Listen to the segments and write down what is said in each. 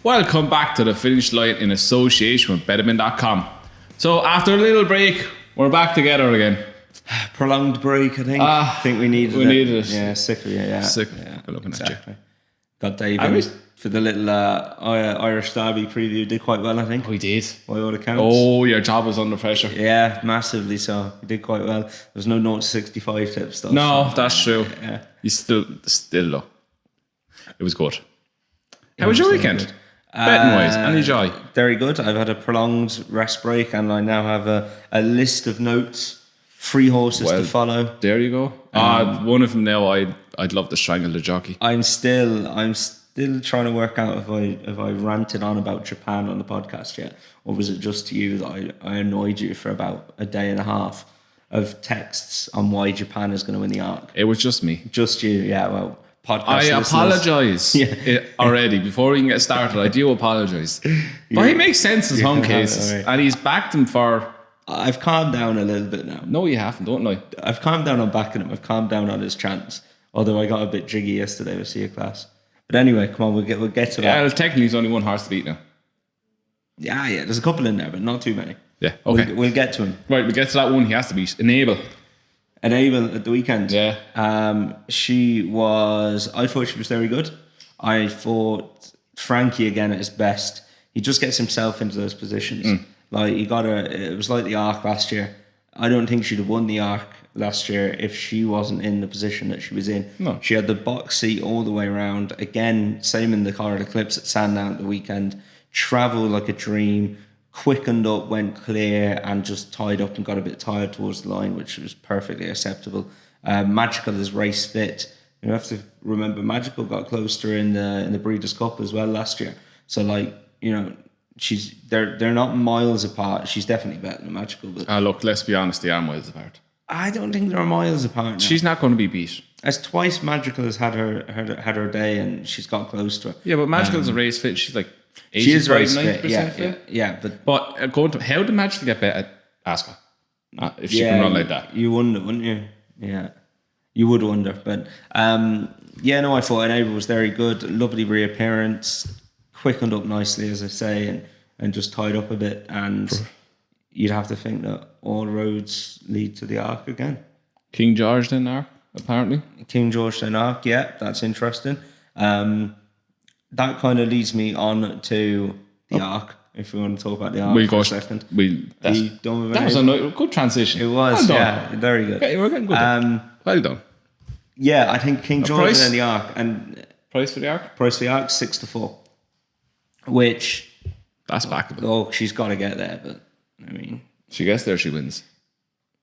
Welcome back to the Finish Line in association with Betopin.com. So after a little break, we're back together again. Prolonged break, I think. I think we needed it. Yeah, sick of it, yeah. Sick of it. Looking exactly. Got Dave in for the little Irish Derby preview. Did quite well, I think. We did. By all accounts. Oh, your job was under pressure. Yeah, massively so. You did quite well. There was no 0 to 65 tips though. No, that's true. Yeah. You still though. It was good. How was your weekend? Betting wise, any joy? Very good. I've had a prolonged rest break and I now have a list of notes, 3 horses to follow. There you go. One of them now I'd love to strangle the jockey. I'm still trying to work out if I ranted on about Japan on the podcast yet, or was it just to you that I annoyed you for about a day and a half of texts on why Japan is going to win the Arc? It was just me. Just you, yeah. Well, podcast I apologise already before we can get started. I do apologise. But he makes sense in some cases, and he's backed him for. I've calmed down a little bit now. No, you haven't, don't lie. I've calmed down on backing him. I've calmed down on his chance. Although I got a bit jiggy yesterday with C class. But anyway, come on, we'll get to that. Yeah, well, technically he's only one horse to beat now. Yeah, there's a couple in there, but not too many. Yeah, okay. We'll get to him. Right, we'll get to that one he has to beat. Enable at the weekend. Yeah. I thought she was very good. I thought Frankie again at his best. He just gets himself into those positions. Like it was like the Arc last year. I don't think she'd have won the Arc last year if she wasn't in the position that she was in. No. She had the box seat all the way around. Again, same in the Coral-Eclipse at Sandown at the weekend. Travelled like a dream. Quickened up, went clear, and just tied up and got a bit tired towards the line, which was perfectly acceptable. Magical is race fit. You have to remember, Magical got close to her in the Breeders' Cup as well last year. So, they're not miles apart. She's definitely better than Magical. But look, let's be honest, they are miles apart. I don't think they're miles apart now. She's not going to be beat. As twice Magical has had her day, and she's got close to her. Yeah, but Magical's a race fit. She's like. She is race fit, yeah. But going to how did Magical get better at Ascot? If she can run like that, you wonder, wouldn't you? Yeah, you would wonder. But I thought Enable was very good. Lovely reappearance, quickened up nicely, as I say, and just tied up a bit. And you'd have to think that all roads lead to the Arc again. King George then Arc, apparently. King George then Arc, yeah, that's interesting. That kind of leads me on to the Arc, if we want to talk about the Arc for a second. That was a good transition. It was, very good. Okay, we're getting good. Well done. Yeah, I think King George and the Arc. And price for the Arc? Price for the Arc, 6 to 4. Which... That's backable. Oh, she's got to get there, but, I mean... She gets there, she wins.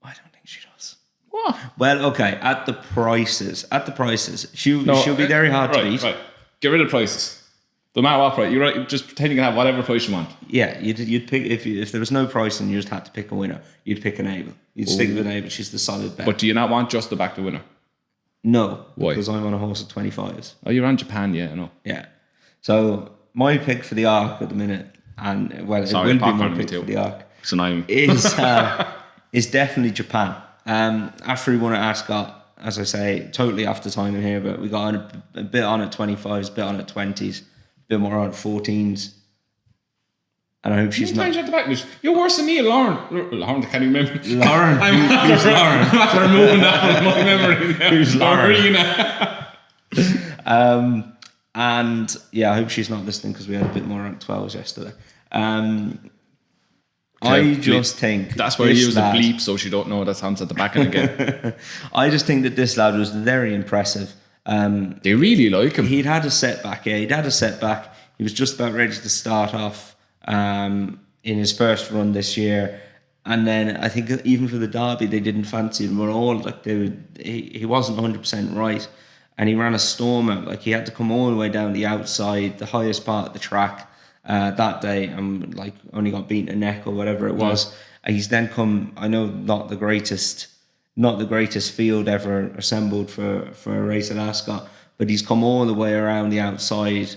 I don't think she does. What? Well, okay, at the prices, she'll be very hard to beat. Right. Get rid of prices. No matter what price, you're right. Just pretend you can have whatever price you want. Yeah, you'd pick if there was no price and you just had to pick a winner. You'd pick Enable. You'd stick with Enable. She's the solid bet. But do you not want just to back the winner? No. Why? Because I'm on a horse at 25s. Oh, you're on Japan, yeah, I know. Yeah. So my pick for the Arc at the minute, and it will be my pick for the Arc. So now is definitely Japan. After he won at Ascot, as I say, totally after timing here, but we got a bit on at 25s, a bit on at 20s. Bit more on 14s, and I hope she's not. You're worse than me, Lauren. Lauren, I can't even remember. Lauren, who's Lauren? I'm after removing that from my memory now. Who's Lauren? And I hope she's not listening because we had a bit more on 12s yesterday. I just think that's why you use the bleep so she don't know that sounds at the back end again. I just think that this lad was very impressive. They really like him. He'd had a setback. He was just about ready to start off in his first run this year, and then I think even for the Derby they didn't fancy him. We're all like he wasn't 100% right, and he ran a stormer. Like he had to come all the way down the outside, the highest part of the track that day, and like only got beaten a neck or whatever it was. And he's then come. I know not the greatest field ever assembled for a race at Ascot, but he's come all the way around the outside,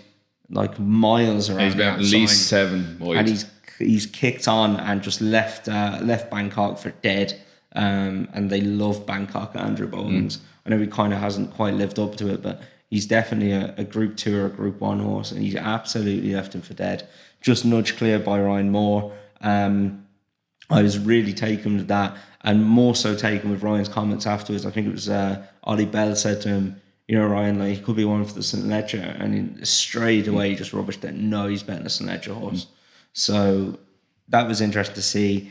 like miles around. He's been at least 7 wide, and he's kicked on and just left Bangkok for dead. And they love Bangkok at Andrew Bowling's. I know he kind of hasn't quite lived up to it, but he's definitely a Group 2 or a Group 1 horse, and he's absolutely left him for dead. Just nudged clear by Ryan Moore. I was really taken with that, and more so taken with Ryan's comments afterwards. I think it was Ollie Bell said to him, Ryan, like, he could be one for the St. Ledger, and he straight away just rubbished that. No, he's betting a St. Ledger horse. So that was interesting to see.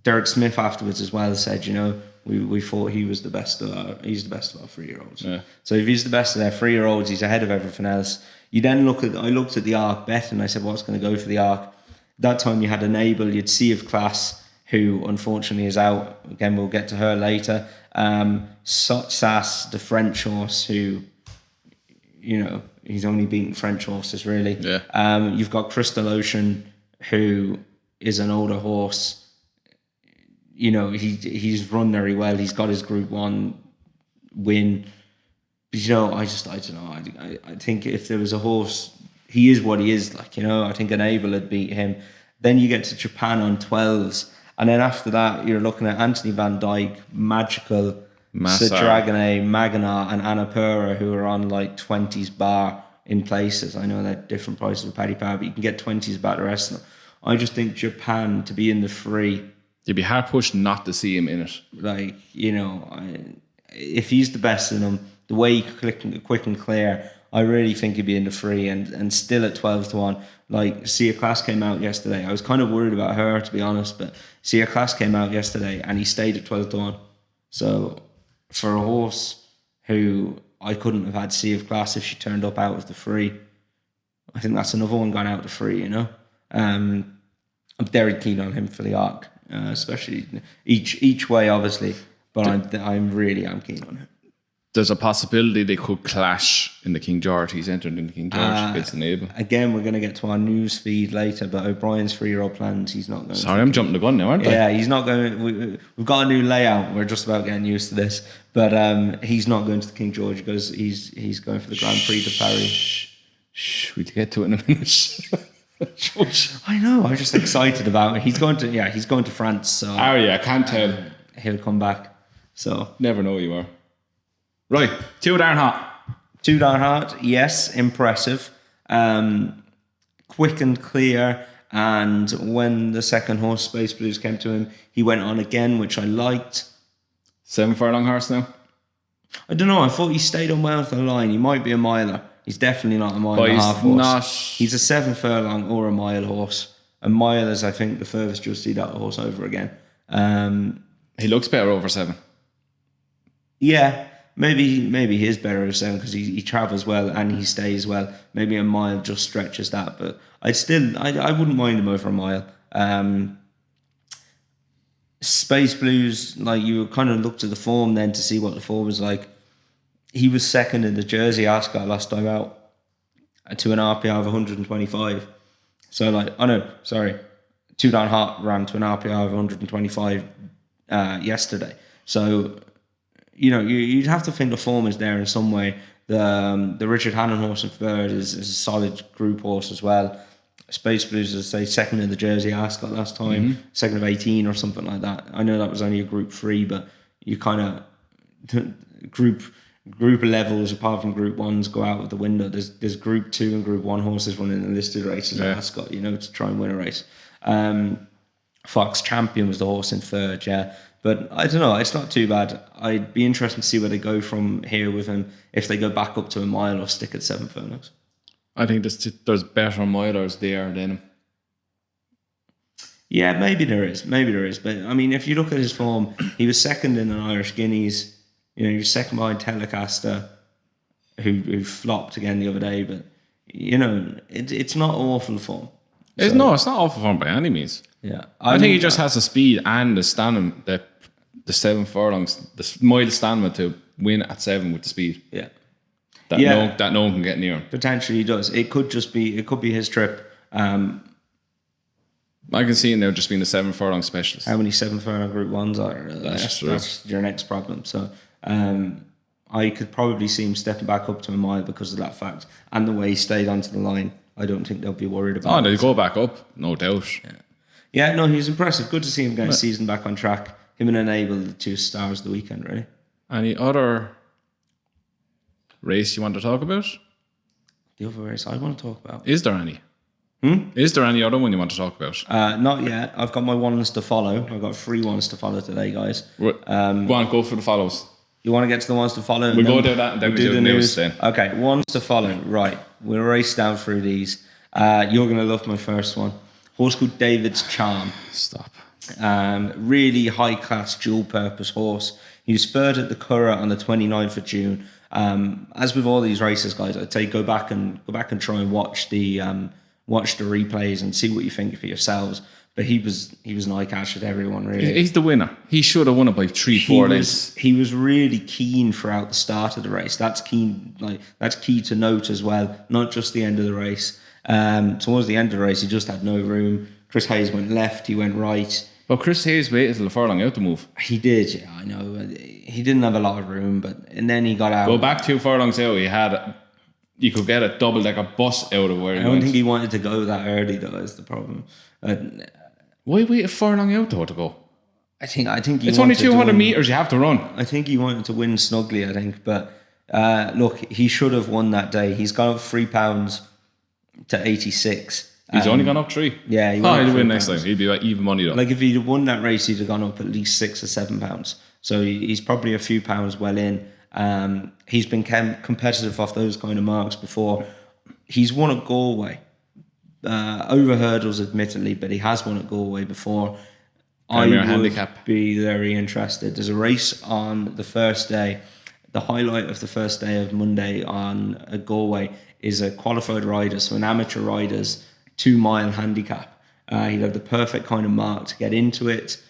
Derek Smith afterwards as well said, we thought he was the best of our 3-year-olds. Yeah. So if he's the best of their 3-year-olds, he's ahead of everything else. You then I looked at the Arc bet, and I said, what's going to go for the Arc? That time you had Enable, you'd Sea of Class, who unfortunately is out. Again, we'll get to her later. Sass, the French horse, who, he's only beaten French horses, really. Yeah. You've got Crystal Ocean, who is an older horse. He's run very well. He's got his Group 1 win. But, I don't know. I think if there was a horse, he is what he is. I think Enable had beat him. Then you get to Japan on 12s. And then after that, you're looking at Anthony Van Dyke, Magical, Dragonet, Maganar, and Annapurna, who are on 20s bar in places. I know they're different prices with Paddy Power, but you can get 20s about the rest of them. I just think Japan, to be in the free, you'd be hard pushed not to see him in it. If he's the best in them, the way he quick and clear, I really think he'd be in the free, and still at 12-1. Sea of Class came out yesterday. I was kind of worried about her, to be honest, but Sea of Class came out yesterday and he stayed at 12-1. So for a horse who I couldn't have had Sea of Class if she turned up out of the free, I think that's another one gone out of the free, I'm very keen on him for the Arc, especially each way, obviously, but I'm keen on him. There's a possibility they could clash in the King George. He's entered in the King George. It's Enable. Again, we're going to get to our news feed later, but O'Brien's 3-year-old plans, he's not going. Sorry, I'm jumping the gun now, aren't I? Yeah, he's not going. We've got a new layout. We're just about getting used to this, but he's not going to the King George because he's going for the Grand Prix de Paris. We'll get to it in a minute. I know. I'm just excited about it. He's going to France. So I can't tell. He'll come back. So never know you are. Right, 2 Darn Hot. 2 Darn Hot, yes, impressive. Quick and clear. And when the second horse, Space Blues, came to him, he went on again, which I liked. 7 furlong horse now? I don't know. I thought he stayed on well for the line. He might be a miler. He's definitely not a mile and a half horse. He's a 7 furlong or a mile horse. A mile is, I think, the furthest you'll see that horse over again. He looks better over 7. Yeah. Maybe he is better at 7 because he travels well and he stays well. Maybe a mile just stretches that, but I wouldn't mind him over a mile. Space Blues, you kind of looked at the form then to see what the form was like. He was second in the Jersey Ascot last time out to an RPI of 125. So 2 Darn Hot ran to an RPI of 125 yesterday. So you'd have to think the form is there in some way. The Richard Hannon horse in third is a solid group horse as well. Space Blues, as I say, second in the Jersey Ascot last time, second of 18 or something like that. I know that was only a Group 3, but you kind of group levels apart from Group 1s go out of the window. There's Group 2 and Group 1 horses running the listed races at Ascot, to try and win a race. Fox Champion was the horse in third, yeah. But I don't know, it's not too bad. I'd be interested to see where they go from here with him, if they go back up to a mile or stick at 7 furlongs. I think there's better milers there than him. Yeah, maybe there is. But, if you look at his form, he was second in an Irish Guineas. He was second behind Telecaster, who flopped again the other day. But, it's not awful form. It's not awful form by any means. Yeah. I think he just has the speed and the stamina, the 7 furlongs, the mile stamina to win at 7 with the speed. Yeah. That no one can get near him. Potentially he does. It could be his trip. I can see him now just being the 7 furlong specialist. How many 7 furlong Group 1s are there? That's your next problem. So I could probably see him stepping back up to a mile because of that fact. And the way he stayed onto the line, I don't think they'll be worried about it. They'll go back up, no doubt. Yeah, no, he was impressive. Good to see him get his season back on track. Him and Enable, the 2 stars of the weekend, really. Any other race you want to talk about? The other race I want to talk about. Is there any? Is there any other one you want to talk about? Not yet. I've got my ones to follow. I've got 3 ones to follow today, guys. Go on, go for the follows. You want to get to the ones to follow? We'll go do that and then we'll do the news then. Okay, ones to follow. Right. We'll race down through these. You're going to love my first one. Horse called David's Charm. Stop. Really high-class dual-purpose horse. He was third at the Curragh on the 29th of June. As with all these races, guys, I'd say go back and try and watch the replays and see what you think for yourselves. But he was an eye catch at everyone, really. He's the winner. He should have won it by 3-4 lengths. He was really keen throughout the start of the race. That's key to note as well, not just the end of the race. Towards the end of the race, he just had no room. Chris Hayes went left, he went right. But Chris Hayes waited till the furlong out to move. He did, yeah, I know. He didn't have a lot of room, and then he got out. Go back 2 furlongs out, you could get a double-decker bus out of where he went. I don't think he wanted to go that early, though, is the problem. Why wait a furlong out, though, to go? I think he it's only 200 metres you have to run. I think he wanted to win snugly, I think. But look, he should have won that day. He's gone up £3 to 86. He's only gone up 3. Yeah, he'll win next time. He'd be even money though. Like if he'd won that race, he'd have gone up at least £6 or £7. So he's probably a few pounds well in. He's been competitive off those kind of marks before. He's won at Galway, over hurdles, admittedly, but he has won at Galway before. Premier I would handicap. be very interested. There's a race on the first day. The highlight of the first day of Monday on Galway is a qualified rider, so an amateur rider's 2-mile handicap. He'd have the perfect kind of mark to get into it.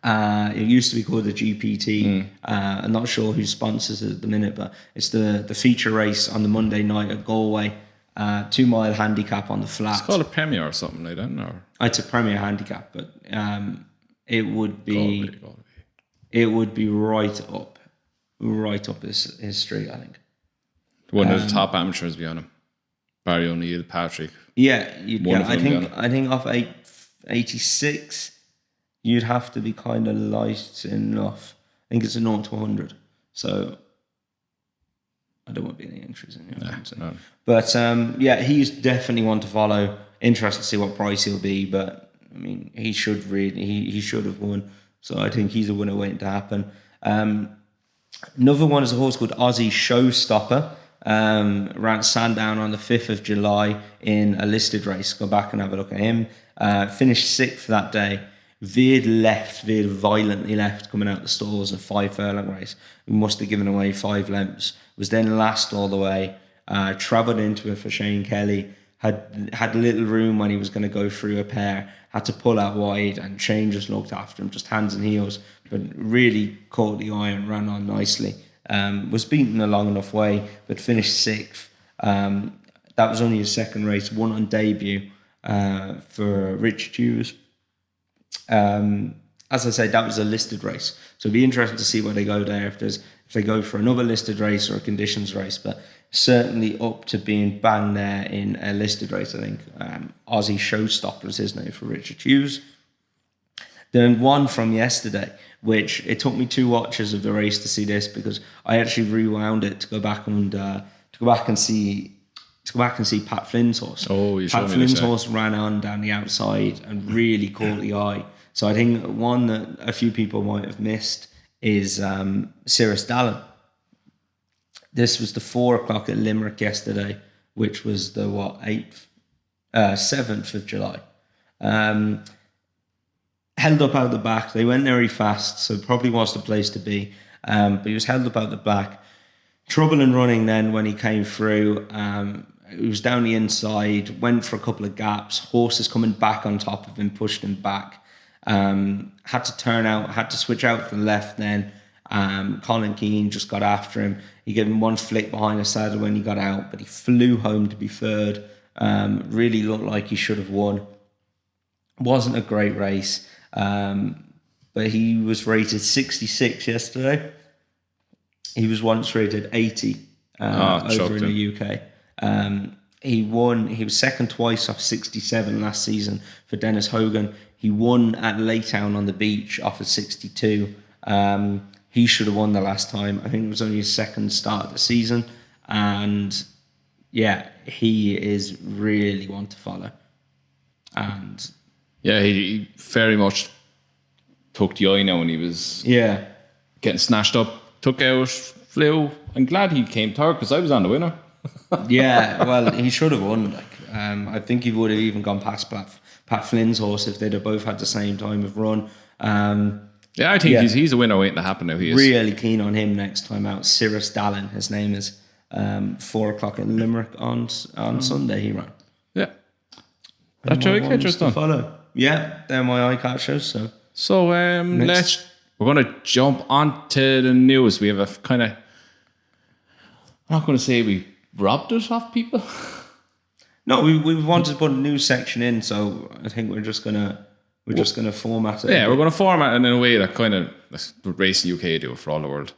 It used to be called the GPT. I'm not sure who sponsors it at the minute, but it's the feature race on the Monday night at Galway. 2-mile handicap on the flat. It's called a Premier or something like that, or it's a Premier handicap, but it would be right up his street, I think. One of the top amateurs be on him. Barry O'Neill, Patrick. Yeah, I think off 86, you'd have to be kind of light enough. I think it's a 0 to 100. So I don't want to be any entries in here. No. But he's definitely one to follow. Interested to see what price he'll be, but I mean, he should have won. So I think he's a winner waiting to happen. Another one is a horse called Aussie Showstopper. Ran Sandown on the 5th of July in a listed race. Go back and have a look at him. Finished 6th that day. Veered violently left coming out the stalls in a 5 furlong race. We must have given away 5 lengths. Was then last all the way. Travelled into it for Shane Kelly. Had little room when he was going to go through a pair. Had to pull out wide, and Shane just looked after him, just hands and heels. But really caught the eye and ran on nicely. Was beaten a long enough way, but finished 6th. That was only his second race, won on debut for Richard Hughes. As I said, that was a listed race, so it'd be interesting to see where they go there, if they go for another listed race or a conditions race, but certainly up to being banged there in a listed race, I think. Aussie Showstopper is his name for Richard Hughes. Then one from yesterday, which it took me 2 watches of the race to see this, because I actually rewound it to go back and see Pat Flynn's horse. Oh, you Pat Flynn's horse ran on down the outside and really caught the eye. So I think one that a few people might have missed is Cirrus Dallin. This was the 4 o'clock at Limerick yesterday, which was the 7th of July. Held up out the back. They went very fast, so probably was the place to be. But he was held up out the back. Trouble in running then when he came through. He was down the inside, went for a couple of gaps. Horses coming back on top of him, pushed him back. Had to turn out, had to switch out to the left then. Colin Keane just got after him. He gave him 1 flick behind the saddle when he got out, but he flew home to be 3rd. Really looked like he should have won. Wasn't a great race, but he was rated 66 yesterday. He was once rated 80 over in the UK. He won. He was second twice off 67 last season for Dennis Hogan. He won at Laytown on the beach off of 62. He should have won the last time. I think it was only his second start of the season. And yeah, he is really one to follow. And yeah, he very much took the eye now when he was getting snatched up, took out, flew. I'm glad he came third because I was on the winner. Yeah, well, he should have won. I think he would have even gone past Pat Flynn's horse if they'd have both had the same time of run. I think he's a winner waiting to happen now. He is really keen on him next time out. Cirrus Dallin, his name is. 4:00 in Limerick on Sunday he ran. Yeah, that's how catchers done. Follow. Yeah, they're my eye catchers. So we're gonna jump onto the news. We have a kind of, I'm not gonna say we robbed it off people. No, we wanted to put a news section in, so I think we're just gonna format it. Yeah, we're gonna format it in a way that kind of Racing UK do it for all the world.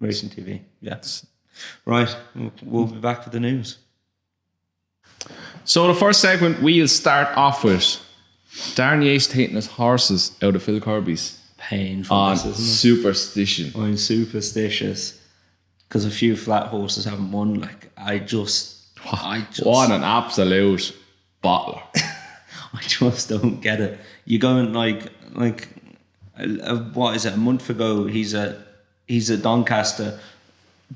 Racing TV, yes. Right, we'll be back with the news. So the first segment we'll start off with Darren Yates taking his horses out of Phil Kirby's. Painful, on isn't it? superstition. I'm superstitious because a few flat horses haven't won. I just what an absolute bottler. I just don't get it. You go and what is it? A month ago, he's a Doncaster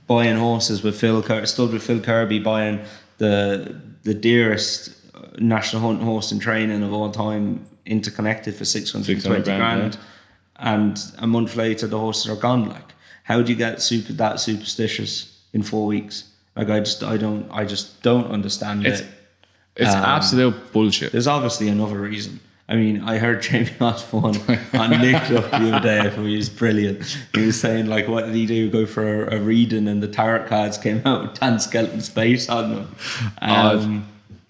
buying horses with stood with Phil Kirby buying the dearest national hunting horse in training of all time, interconnected for 620 grand. And a month later, the horses are gone. How do you get that superstitious in 4 weeks? I just don't understand it. It's absolute bullshit. There's obviously another reason. I mean, I heard Jamie Osborne on Nick Up the other day. I thought he was brilliant. He was saying, what did he do? Go for a reading, and the tarot cards came out with Dan Skelton's face on them.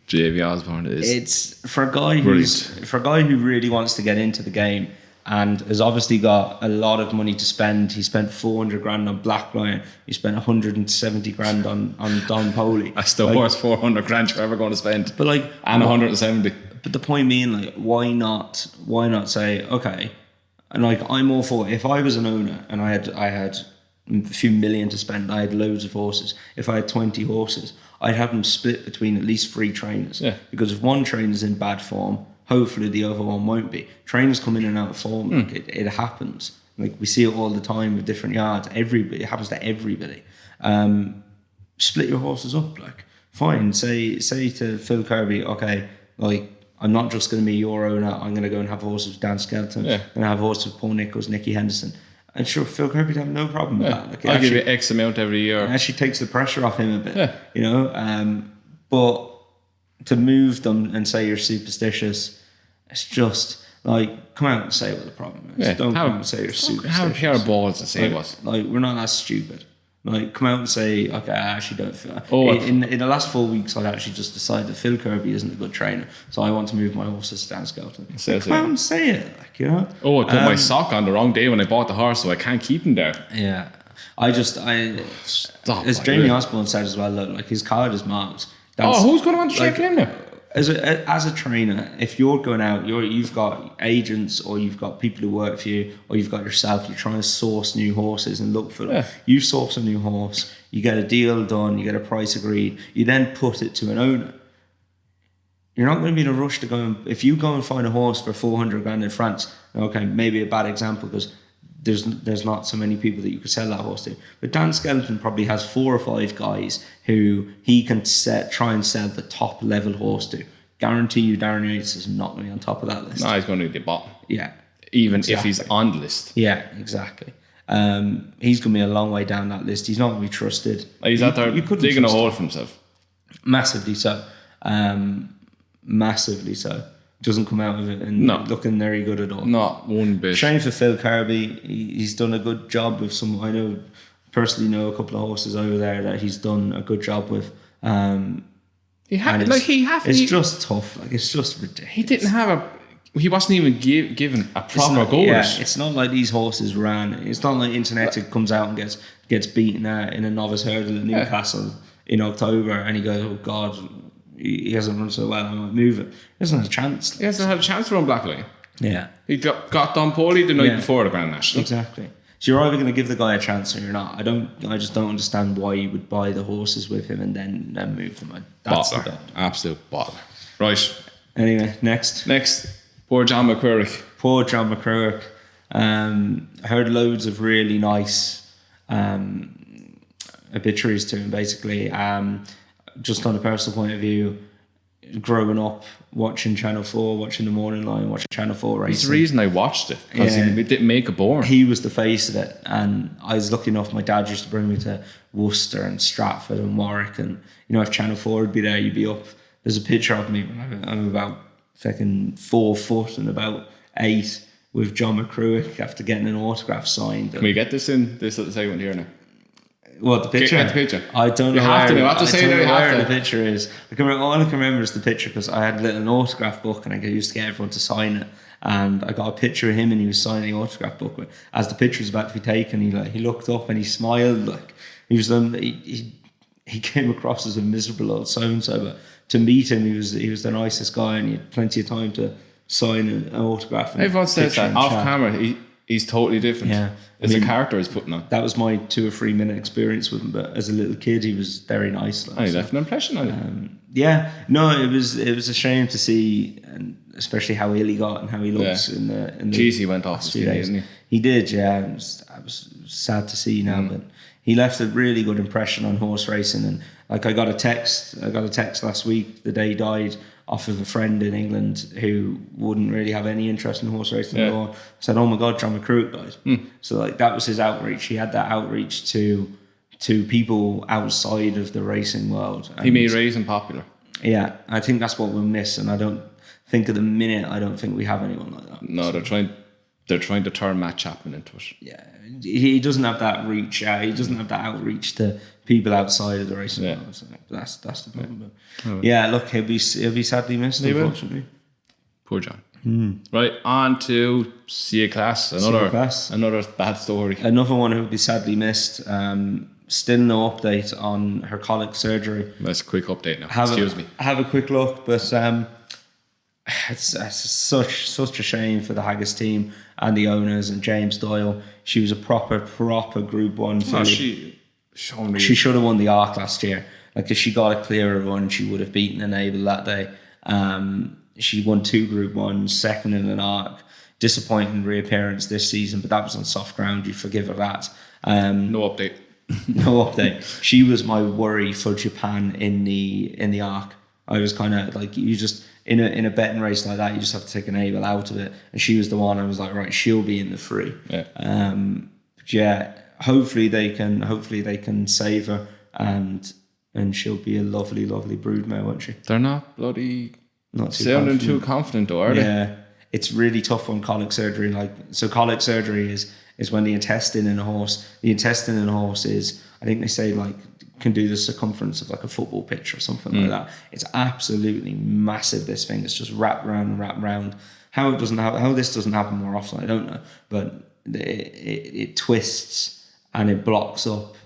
Jamie Osborne is. It's for a guy who really wants to get into the game and has obviously got a lot of money to spend. He spent 400 grand on Black Lion. He spent 170 grand on Don Poley. That's the worst 400 grand you're ever going to spend. But and 170. But the point being, why not say, okay, and I'm all for it. If I was an owner and I had a few million to spend, I had loads of horses. If I had 20 horses, I'd have them split between at least 3 trainers. Yeah. Because if one trainer's in bad form, hopefully the other one won't be. Trainers come in and out of form. It happens. We see it all the time with different yards. It happens to everybody. Split your horses up. Fine. Say to Phil Kirby, okay, I'm not just going to be your owner. I'm going to go and have horses with Dan Skelton. Yeah. I'm going to have horses with Paul Nichols, Nicky Henderson. And sure, Phil Kirby'd have no problem with that. I'll give you X amount every year. It actually takes the pressure off him a bit, But to move them and say you're superstitious, it's just come out and say what the problem is. Don't come out and say you're superstitious. Have a pair of balls and say what. We're not that stupid. Come out and say, okay, I actually don't feel that. In the last 4 weeks, I'd actually just decided that Phil Kirby isn't a good trainer, so I want to move my horses to Dan Skelton. Come out and say it, I put my sock on the wrong day when I bought the horse, so I can't keep him there. Yeah. As Jamie Osborne said as well, his card is marked. Who's going to want to train for him now? As a trainer, if you're going out, you've got agents or you've got people who work for you or you've got yourself, you're trying to source new horses and look for them. Yeah. You source a new horse, you get a deal done, you get a price agreed, you then put it to an owner. You're not going to be in a rush to go if you go and find a horse for 400 grand in France, okay, maybe a bad example because there's not so many people that you could sell that horse to. But Dan Skelton probably has 4 or 5 guys who he can try and sell the top level horse to. Guarantee you Darren Yates is not going to be on top of that list. No, he's going to be the bottom. Yeah. Even if he's on the list. Yeah, exactly. He's going to be a long way down that list. He's not going to be trusted. He's out there digging a hole for himself. Massively so. Massively so. Doesn't come out of it and looking very good at all. Not one bit. Shame for Phil Kirby. He's done a good job with some. I personally know a couple of horses over there that he's done a good job with. It's just tough. It's just ridiculous. He wasn't even given a proper go. Yeah, it's not like these horses ran. It's not like Internet comes out and gets beaten in a novice hurdle at Newcastle in October, and he goes, "Oh God, he hasn't run so well. I might move it." He hasn't had a chance. He hasn't had a chance to run Black Lion. Yeah, he got Don Poley the night before the Grand National. Exactly. So you're either going to give the guy a chance or you're not. I just don't understand why you would buy the horses with him and then move them. That's Bottler. Absolute bottler. Right. Anyway, next. Poor John McCririck. Poor John McCririck. I heard loads of really nice obituaries to him, basically. Just on a personal point of view, growing up, watching Channel 4, watching the Morning Line, watching Channel 4 racing. It's the reason I watched it, because he didn't make a born. He was the face of it, and I was lucky enough, my dad used to bring me to Worcester and Stratford and Warwick, and if Channel 4 would be there, you'd be up. There's a picture of me when I'm about fucking 4 foot and about 8 with John McCririck after getting an autograph signed. Can we get this in this little segment here now? What, the picture? Get the picture. I don't know. You have to know. I have to say where the picture is. All I can remember is the picture, because I had a little autograph book and I used to get everyone to sign it. And I got a picture of him and he was signing the autograph book. But as the picture was about to be taken, he looked up and he smiled like he was he came across as a miserable old so-and-so. But to meet him, he was the nicest guy, and he had plenty of time to sign an autograph. Everyone says that off camera. He's totally different. Yeah. It's a character he's putting on. That was my 2 or 3 minute experience with him, but as a little kid, he was very nice. He left an impression on you. Yeah. No, it was a shame to see, and especially how ill he got and how he looks in the. Jeez, he went off his feet, didn't he? He did, yeah. I was sad to see now, but he left a really good impression on horse racing. And like, I got a text last week, the day he died, off of a friend in England who wouldn't really have any interest in horse racing at all. Said, "Oh my God, John McCririck died." So like, that was his outreach. He had that outreach to people outside of the racing world. And he made racing popular. Yeah, I think that's what we'll miss. And I don't think at the minute, I don't think we have anyone like that. No, they're trying to turn Matt Chapman into it. Yeah, he doesn't have that reach. He doesn't have that outreach to people outside of the racing world. So that's the problem. Yeah, look, he'll be sadly missed, unfortunately. Poor John. Right, on to CA Class. Another bad story. Another one who will be sadly missed. Still no update on her colic surgery. That's a quick update now. Excuse me. Have a quick look, but it's such a shame for the Haggis team and the owners and James Doyle. She was a proper Group 1 filly. She should have won the Arc last year. Like, if she got a clearer run, she would have beaten Enable that day. She won 2 Group 1s, second in an Arc. Disappointing reappearance this season, but that was on soft ground. You forgive her that. No update. No update. She was my worry for Japan in the Arc. I was kind of like, you just in a betting race like that, you just have to take Enable out of it. And she was the one I was like, right, she'll be in the free. Yeah. Hopefully they can save her, and she'll be a lovely broodmare, won't she? They're not sounding too confident though, are they? Yeah, it's really tough on colic surgery. So colic surgery is when the intestine in a horse is, I think they say, like, can do the circumference of like a football pitch or something like that. It's absolutely massive, this thing. It's just wrapped around. How this doesn't happen more often, I don't know, but it twists and it blocks up.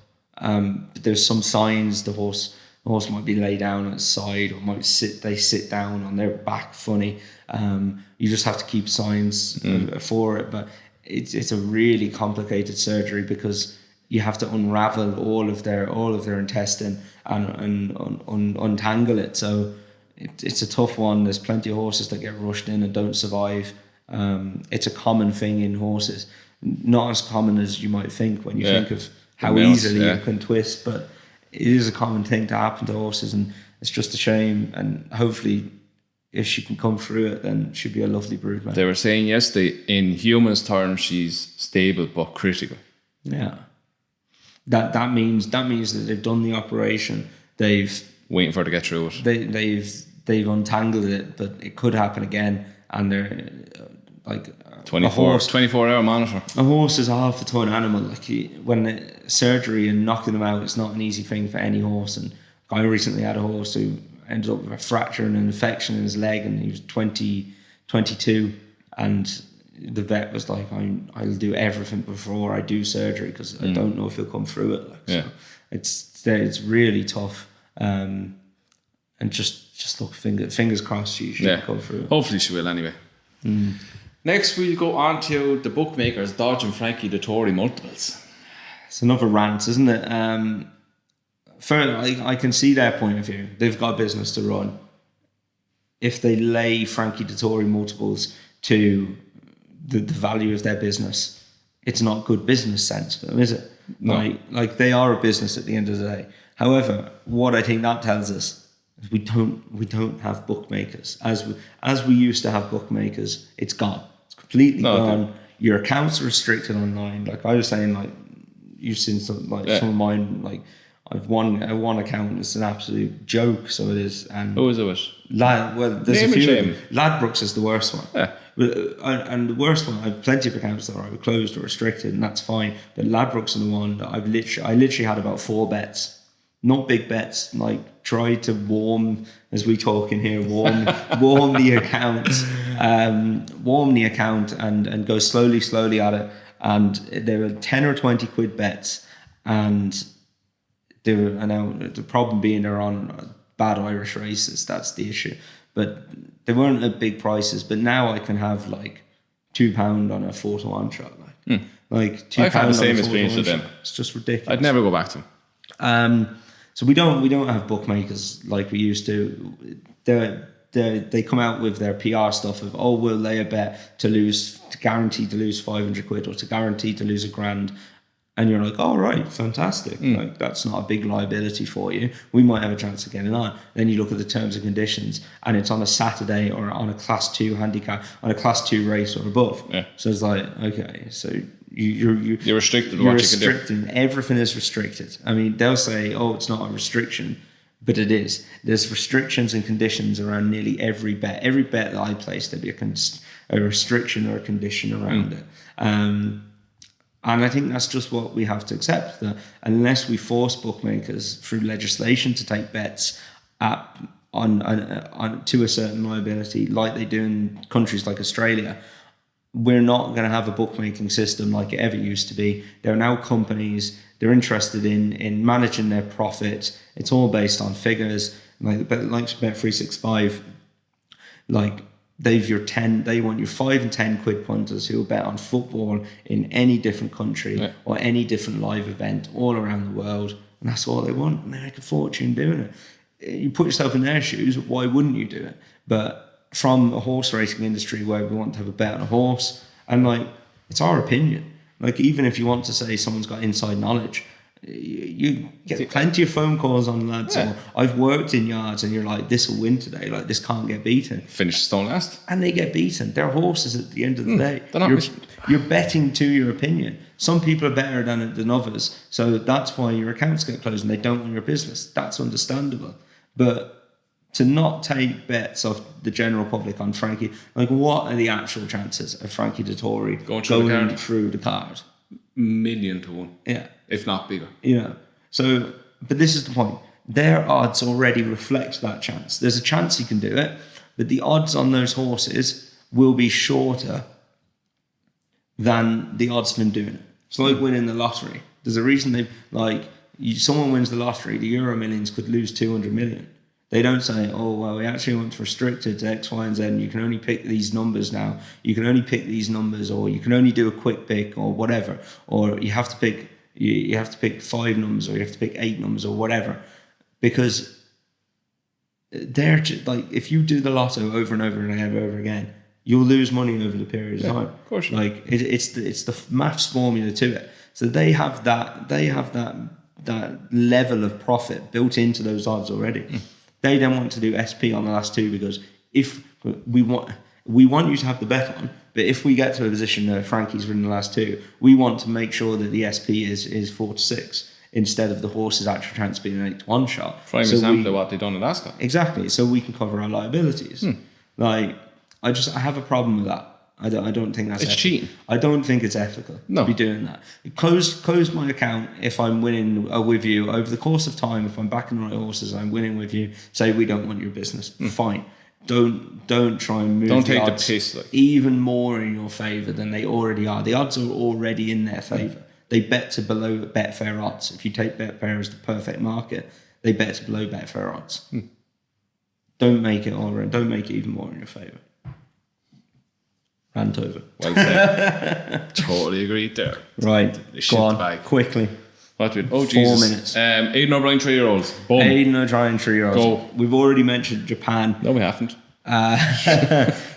But there's some signs the horse might be laid down on its side, or sit down on their back funny. You just have to keep signs for it, but it's a really complicated surgery, because you have to unravel all of their intestine and untangle it. So it's a tough one. There's plenty of horses that get rushed in and don't survive. It's a common thing in horses, not as common as you might think when you think of how easily you can twist, but it is a common thing to happen to horses, and it's just a shame. And hopefully, if she can come through it, then she'll be a lovely broodmare. They were saying yesterday, in humans' terms, she's stable but critical. Yeah, that means that they've done the operation. They've waiting for her to get through it. They've untangled it, but it could happen again, and they're like 24-hour monitor. A horse is a half a ton animal. Like, when surgery and knocking them out, it's not an easy thing for any horse. And I recently had a horse who ended up with a fracture and an infection in his leg, and he was 22, and the vet was like, I'll do everything before I do surgery, because I don't know if he'll come through it. So it's really tough. And just look, fingers crossed she should come through it. Hopefully she will anyway. Next, we'll go on to the bookmakers dodging Frankie Dettori multiples. It's another rant, isn't it? I can see their point of view. They've got a business to run. If they lay Frankie Dettori multiples to the value of their business, it's not good business sense for them, is it? No. Like they are a business at the end of the day. However, what I think that tells us is we don't have bookmakers as we used to have bookmakers. It's gone. It's completely gone. Okay. Your accounts are restricted online. Like I was saying, like you've seen some of mine. Like I've one account. It's an absolute joke. So it is. And who is it with? There's Name a few. and shame. Ladbrokes is the worst one. Yeah. And the worst one, I have plenty of accounts that are closed or restricted, and that's fine. But Ladbrokes are the one that I literally had about 4 bets, not big bets. Like try to warm, as we talk in here, warm the account, and go slowly at it. And there were 10 or 20 quid bets, and now the problem being they're on bad Irish races. That's the issue. But they weren't at big prices. But now I can have like £2 on a 4-1 shot. Like £2. I've had the same experience with them. It's just ridiculous. I'd never go back to them. So we don't have bookmakers like we used to. They come out with their PR stuff of, oh, we'll lay a bet to guarantee to lose 500 quid or to guarantee to lose £1,000. And you're like, oh, right, fantastic. Like that's not a big liability for you. We might have a chance of getting on. Then you look at the terms and conditions, and it's on a Saturday or on a Class 2 handicap, on a Class 2 race or above. Yeah. So it's like, okay, so you're restricted. You're restricting. Everything is restricted. I mean, they'll say, oh, it's not a restriction, but it is. There's restrictions and conditions around nearly every bet. Every bet that I place, there'll be a restriction or a condition around it. And I think that's just what we have to accept, that unless we force bookmakers through legislation to take bets on to a certain liability, like they do in countries like Australia, we're not going to have a bookmaking system like it ever used to be. There are now companies, they're interested in managing their profit. It's all based on figures. Like Bet365, like they want your 5 and 10 quid punters who will bet on football in any different country or any different live event all around the world, and that's all they want, and they make a fortune doing it. You put yourself in their shoes, why wouldn't you do it? But from a horse racing industry where we want to have a bet on a horse, and like it's our opinion. Like even if you want to say someone's got inside knowledge, you get plenty of phone calls on lads. Or I've worked in yards, and you're like, this will win today. Like this can't get beaten. Finish stone last, and they get beaten. They're horses at the end of the day. You're betting to your opinion. Some people are better than others, so that's why your accounts get closed and they don't want your business. That's understandable, but to not take bets off the general public on Frankie, like what are the actual chances of Frankie Dettori going through the card? 1,000,000 to 1. Yeah. If not bigger. So, but this is the point. Their odds already reflect that chance. There's a chance he can do it, but the odds on those horses will be shorter than the odds of him doing it. It's like winning the lottery. There's a reason someone wins the lottery, the Euro Millions could lose 200 million. They don't say, oh, well, we actually want to restrict it to X, Y, and Z. You can only pick these numbers now. You can only pick these numbers, or you can only do a quick pick, or whatever. Or you have to pick 5 numbers, or you have to pick 8 numbers, or whatever. Because they're like, if you do the lotto over and over and over again, you'll lose money over the period of time. Of course. Like it's the maths formula to it. So they have that level of profit built into those odds already. They don't want to do SP on the last 2 because if we want you to have the bet on, but if we get to a position where Frankie's winning the last 2, we want to make sure that the SP is 4-6 instead of the horse's actual chance being an 8-1 shot. Prime example of what they've done in Ascot. Exactly, so we can cover our liabilities. Like I have a problem with that. I don't think that's ethical. Cheating. I don't think it's ethical to be doing that. Close my account if I'm winning with you over the course of time. If I'm backing the right horses, I'm winning with you. Say we don't want your business. Fine. Don't try and move. Don't the take odds the piss. Even more in your favour than they already are. The odds are already in their favour. They bet to below Betfair odds. If you take Betfair as the perfect market, they bet to below Betfair odds. Don't make it even more in your favour. Vancouver. Well said. Totally agreed there. Right, Shit go on, bag. quickly. What did, 4 Jesus. minutes. Aidan O'Brien 3-year-olds. Boom. Aidan O'Brien 3-year-olds. Go. We've already mentioned Japan. No, we haven't.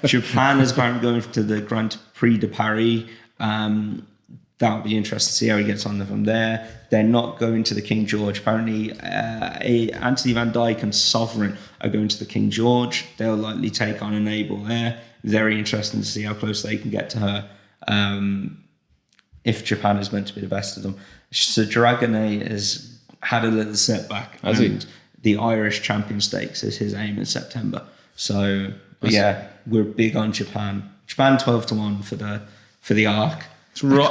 Japan is apparently going to the Grand Prix de Paris. That'll be interesting to see how he gets on from there. They're not going to the King George. Apparently, Anthony Van Dyke and Sovereign are going to the King George. They'll likely take on Enable there. Very interesting to see how close they can get to her. If Japan is meant to be the best of them. So Dragonet has had a little setback. Has he? The Irish Champion Stakes is his aim in September. So, but yeah, we're big on Japan. Japan 12-1 for the Arc.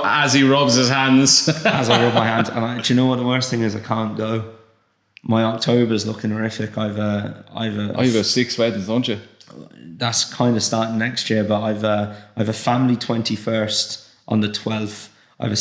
As he rubs his hands. As I rub my hands. And do you know what the worst thing is? I can't go. My October's looking horrific. You've got 6 weddings, don't you? That's kind of starting next year, but I've a family 21st on the 12th. I've a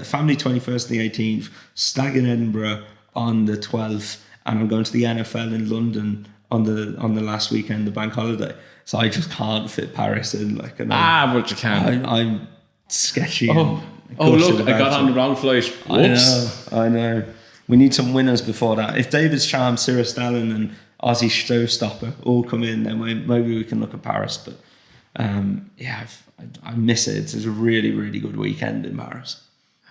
family 21st and the 18th, stag in Edinburgh on the 12th, and I'm going to the NFL in London on the last weekend, the bank holiday. So I just can't fit Paris in. But you can. I'm sketchy. Oh look, I got on the wrong flight. Whoops. I know. We need some winners before that. If David's Charm, Cyril Stalin, and Aussie Showstopper all come in, then maybe we can look at Paris. But I miss it. It's a really, really good weekend in Paris.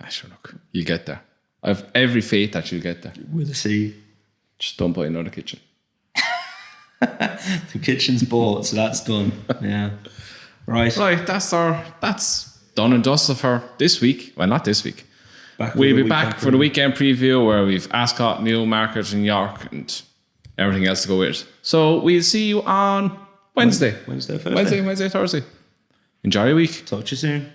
Sure, look, you'll get there. I have every faith that you'll get there. We'll see. Just don't buy another kitchen. The kitchen's bought, so that's done. Yeah. Right, that's done and dusted for this week. Well, not this week. We'll be back for the weekend preview where we've Ascot, Newmarket and York and everything else to go with it. So we'll see you on Wednesday. Wednesday, Thursday. Thursday. Enjoy your week. Talk to you soon.